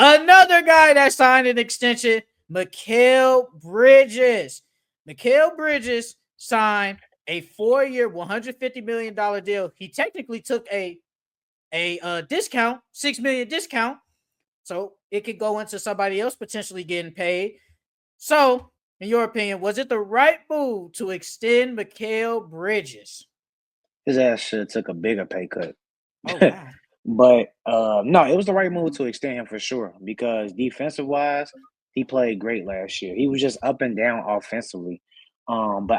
Another guy that signed an extension, Mikal Bridges. Mikal Bridges signed a 4-year, $150 million deal. He technically took a discount, $6 million discount, so it could go into somebody else potentially getting paid. So, in your opinion, was it the right move to extend Mikal Bridges? His ass should have took a bigger pay cut. Oh wow. But no, it was the right move to extend him for sure because defensive wise, he played great last year. He was just up and down offensively. But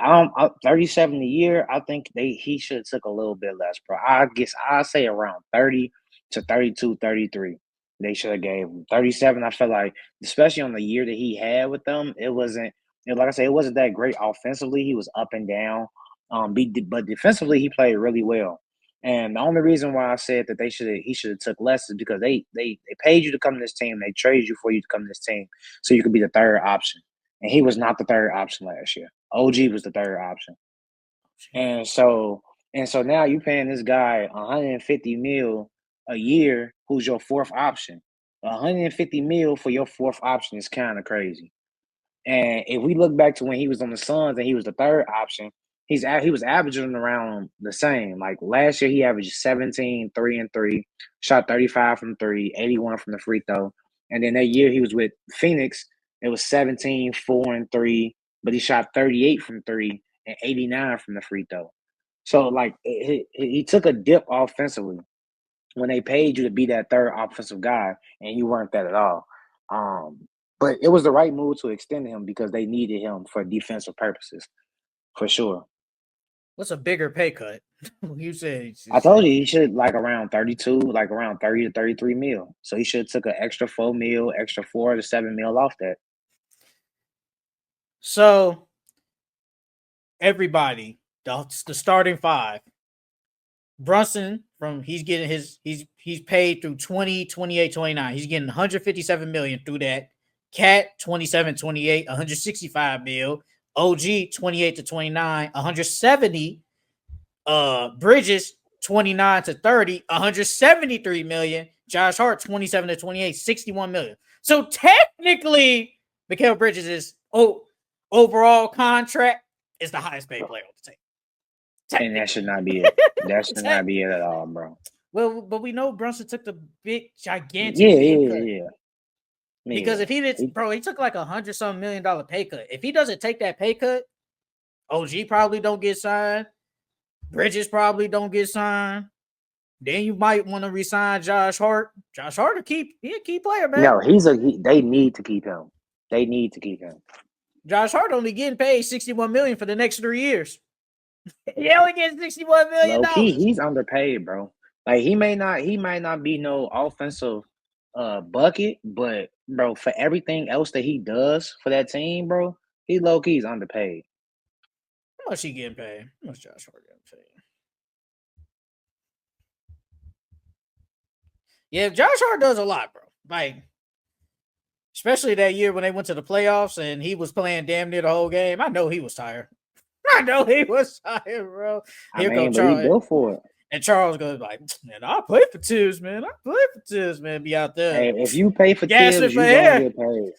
37 a year, I think he should have took a little bit less, bro. I guess I say around 30 to 32, 33. They should have gave him 37. I feel like, especially on the year that he had with them, it wasn't like I said, it wasn't that great offensively. He was up and down. But defensively, he played really well. And the only reason why I said that he should have took less is because they paid you to come to this team. They traded you for you to come to this team so you could be the third option. And he was not the third option last year. OG was the third option. And so now you paying this guy 150 mil a year who's your fourth option. 150 mil for your fourth option is kind of crazy. And if we look back to when he was on the Suns and he was the third option, he was averaging around the same. Like last year, he averaged 17, 3 and 3, shot 35 from 3, 81 from the free throw. And then that year he was with Phoenix, it was 17, 4 and 3, but he shot 38 from 3 and 89 from the free throw. So like he took a dip offensively when they paid you to be that third offensive guy, and you weren't that at all. But it was the right move to extend him because they needed him for defensive purposes, for sure. What's a bigger pay cut? You said I told you he should like around 32, like around 30 to 33 mil. So he should have took an extra 4 mil, extra 4 to 7 mil off that. So everybody, the starting five. Brunson he's paid through 20, 28, 29. He's getting 157 million through that. Cat 27, 28, 165 mil. OG 28 to 29, 170. Bridges 29 to 30, 173 million. Josh Hart 27 to 28, 61 million. So technically, Mikal Bridges is overall contract is the highest paid player on the team. And that should not be it. That should not be it at all, bro. Well, but we know Brunson took the big, gigantic pay cut. Yeah. Because if he did, bro, he took like $100-some million pay cut. If he doesn't take that pay cut, OG probably don't get signed. Bridges probably don't get signed. Then you might want to resign Josh Hart. Josh Hart he a key player, man. No, they need to keep him. They need to keep him. Josh Hart only getting paid $61 million for the next 3 years. He only gets $61 million. Low key, he's underpaid, bro. Like he might not be no offensive bucket, but bro, for everything else that he does for that team, bro, he low key is underpaid. How much he getting paid? How much Josh Hart getting paid? Yeah, Josh Hart does a lot, bro. Like, especially that year when they went to the playoffs and he was playing damn near the whole game. I know he was tired. I know he was tired, bro. Here goes Charles. He built for it. And Charles goes like, man, I play for Tibbs, man. Be out there. Hey, if you pay for Tibbs, you gonna get paid.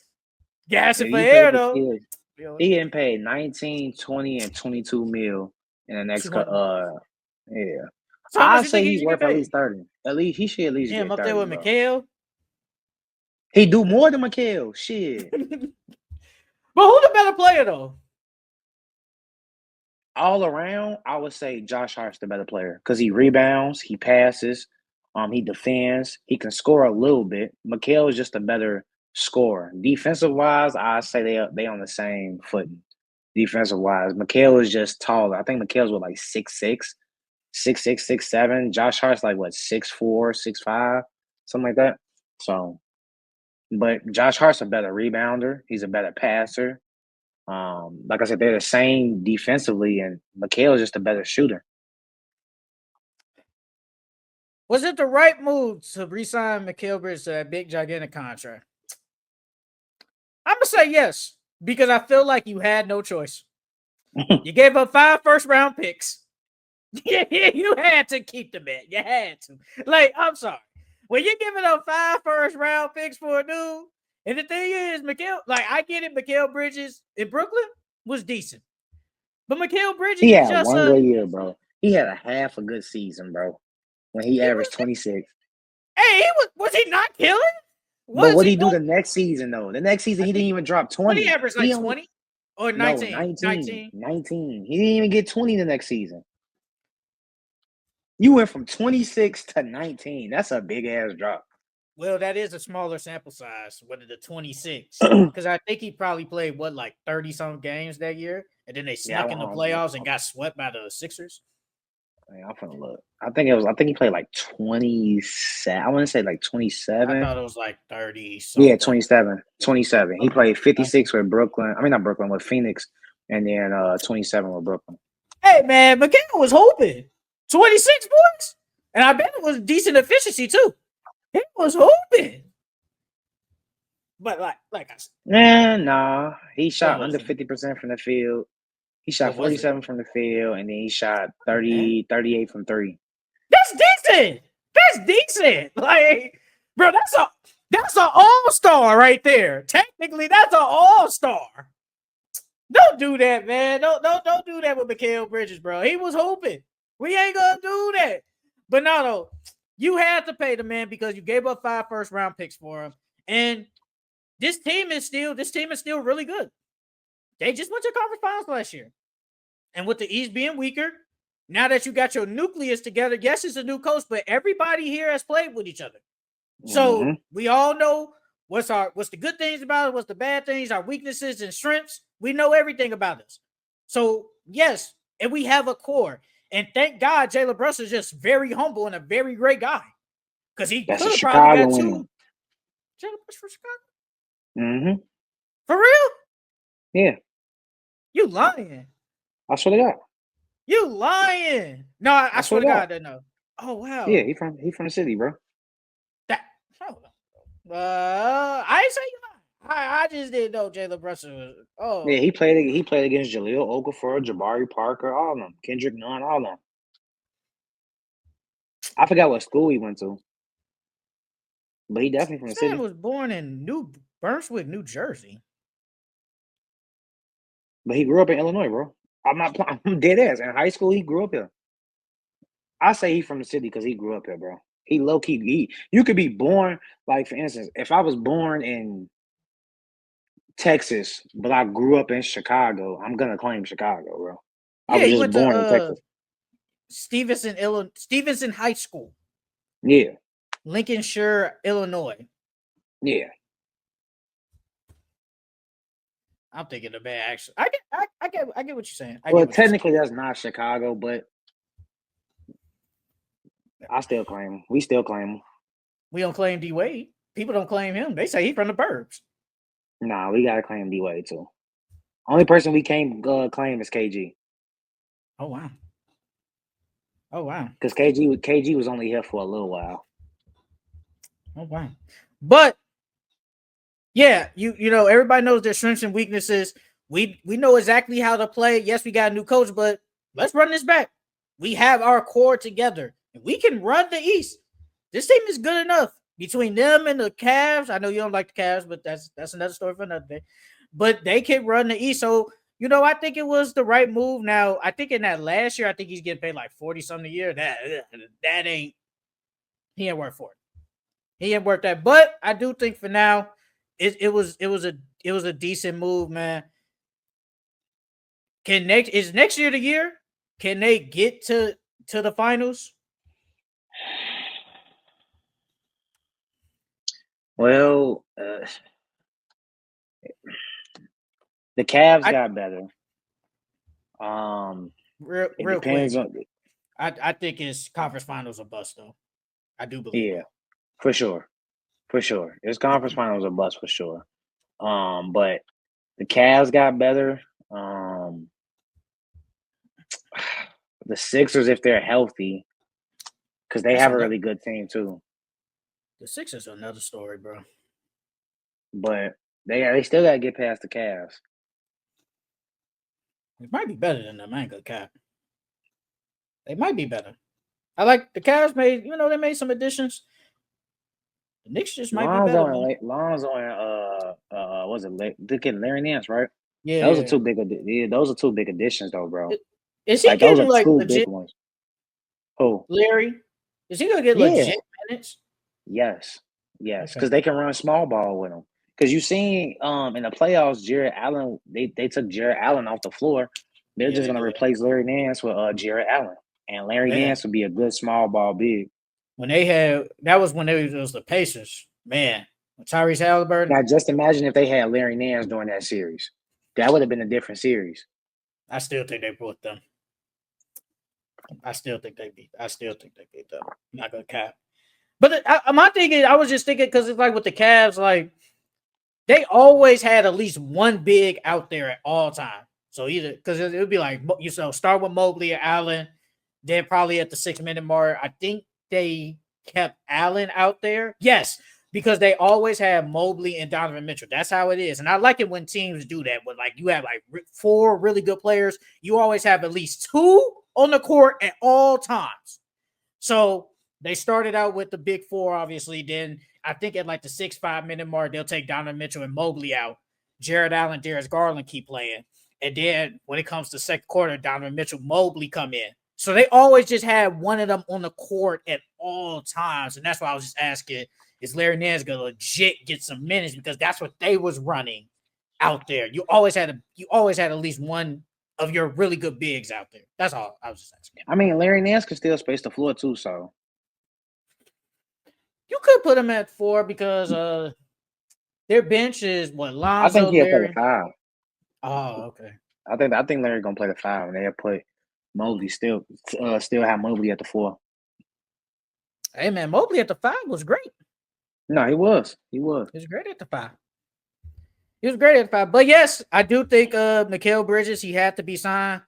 Gassing for air, though. Tibbs, he getting paid 19, 20, and 22 mil in the next yeah. So I say he's worth at least 30. At least he should at least get 30. Up there with Mikal. He do more than Mikal. Shit. But who's the better player though? All around, I would say Josh Hart's the better player because he rebounds, he passes, he defends, he can score a little bit. Mikal is just a better scorer. Defensive wise, I say they on the same footing. Defensive wise, Mikal is just taller. I think Mikal's with like 6'6", 6'6", 6'7". Josh Hart's like what 6'4", 6'5", something like that. So, but Josh Hart's a better rebounder. He's a better passer. Like I said, they're the same defensively, and Mikal is just a better shooter. Was it the right move to re-sign Mikal Bridges to that big, gigantic contract? I'm gonna say yes because I feel like you had no choice. You gave up 5 first-round picks. You had to keep the man. You had to. Like, I'm sorry. when you're giving up 5 first-round picks for a dude, and the thing is, I get it, Mikal Bridges in Brooklyn was decent. But Mikal Bridges He is had just one good year, bro. He had a half a good season, bro. When he he averaged was 26. hey, was he not killing? But Was what he he do going? the next season though? The next season I he didn't think even drop what he 20. averaged like He only 20 or no 19. 19. 19. 19. He didn't even get 20 the next season. You went from 26 to 19. That's a big ass drop. Well, that is a smaller sample size, whether the 26. Because I think he probably played like 30 some games that year, and then they Yeah, snuck in the playoffs and got swept by the Sixers. I'm finna look. I think he played like 27. I want to say like I 27. thought it was like 30 Yeah, something. 27. 27. He played Okay. 56 with Brooklyn. I mean, not Brooklyn, with Phoenix, and then 27 with Brooklyn. Hey man, McKenna was hooping 26 points, and I bet it was decent efficiency too. He was hooping, but like I said, Nah. He what shot was under it? 50% from the field. He shot What was it? 47 from the field, and then he shot Hey, man, 38 from three. that's decent. That's decent. Like, bro, that's an all-star right there. Technically, that's an all-star. Don't do that, man. Don't do that with Mikal Bridges, bro. He was hooping. We ain't gonna do that. But no, you had to pay the man because you gave up 5 first-round picks for him. And this team is still really good. They just went to conference finals last year. And with the East being weaker, now that you got your nucleus together, yes, it's a new coach, but everybody here has played with each other. So we all know what's the good things about it, what's the bad things, our weaknesses and strengths. We know everything about us. So yes, and we have a core. And thank God Jalen Brunson is just very humble and a very great guy. Because he That's a could have probably Chicago got winning. 2. Jalen Brunson for Chicago? Mm-hmm. For real? Yeah. You lying. I swear to God. You lying. No, I swear to God, I didn't know. Oh wow. Yeah, he from the city, bro. That I ain't say you lying. I just didn't know Jalen Brunson was. Oh Yeah, he played against Jaleel Okafor, Jabari Parker, all of them, Kendrick Nunn, all of them. I forgot what school he went to, but he definitely from the this man city. was born in New Brunswick, New Jersey. But he grew up in Illinois, bro. I'm dead ass. In high school, he grew up here. I say he from the city because he grew up here, bro. He low key. You could be born, like for instance, if I was born in Texas, but I grew up in Chicago, I'm gonna claim Chicago, bro. I Yeah, was he just went born in to Texas. Stevenson High School, Yeah, Lincolnshire, Illinois. yeah. I'm thinking the man actually. I get what you're saying. I Well, get what you're saying. technically that's not Chicago, but I still claim him. We still claim him. We don't claim D Wade. People don't claim him. They say he from the burbs. Nah, we gotta claim D Wade too. Only person we can't claim is KG. Oh wow. Oh wow. Because KG was only here for a little while. Oh wow. But yeah, you know everybody knows their strengths and weaknesses. We know exactly how to play. Yes, we got a new coach, but let's run this back. We have our core together. We can run the East. This team is good enough between them and the Cavs. I know you don't like the Cavs, but that's another story for another day. But they can run the East. So I think it was the right move. Now, I think in that last year, I think he's getting paid like 40 something a year. That ain't he ain't worth for it. He ain't worth that. But I do think for now, it was a decent move, man. Is next year the year? Can they get to the finals? Well, the Cavs got better. Real It quick. depends on. I think it's conference finals a bust though. I do believe Yeah, that. for sure. It's conference finals a bust for sure. But the Cavs got better. The Sixers, if they're healthy, because they That's have a another. really good team too. The Sixers are another story, bro. But they still got to get past the Cavs. It might be better than the Manga Cap. They might be better. I like the Cavs made. They made some additions. The Knicks just might be better, man. Lonzo and was it they getting Larry Nance, right? Those are Yeah. two big those are two big additions though, bro. Is he Like those getting are like two big legit, ones. Who? Larry? Is he gonna get Yeah. legit minutes? Yes. Yes. Okay. Because they can run small ball with him. Because you seen in the playoffs, Jared Allen, they took Jared Allen off the floor. They're Yeah, just they gonna did. replace Larry Nance with Jared Allen. And Larry Yeah. Nance would be a good small ball big. When they had that was when it was the Pacers, man. Tyrese Halliburton. Now just imagine if they had Larry Nance during that series. That would have been a different series. I still think they brought them. I still think they beat them. I'm not gonna cap. But my thing is, I was just thinking because it's like with the Cavs, like they always had at least one big out there at all time. So either because it would be like start with Mobley or Allen, then probably at the 6 minute mark. I think they kept Allen out there. Yes, because they always have Mobley and Donovan Mitchell. That's how it is, and I like it when teams do that. When like you have like 4 really good players, you always have at least 2 on the court at all times. So they started out with the big 4, obviously. Then I think at like the 6-5 minute mark, they'll take Donovan Mitchell and Mobley out. Jared Allen, Darius Garland keep playing. And then when it comes to second quarter, Donovan Mitchell, Mobley come in. So they always just had one of them on the court at all times. And that's why I was just asking, is Larry Nance going to legit get some minutes? Because that's what they was running out there. You always had at least one of your really good bigs out there. That's all I was just asking. I mean, Larry Nance can still space the floor too, so you could put him at 4 because their bench is what I think Lonzo, he'll play the Larry. 5. Oh, okay. I think Larry gonna play the 5, and they'll put Mobley still have Mobley at the 4. Hey man, Mobley at the 5 was great. No, he was. He was great at the 5. He was great at the 5. But yes, I do think Mikal Bridges, he had to be signed.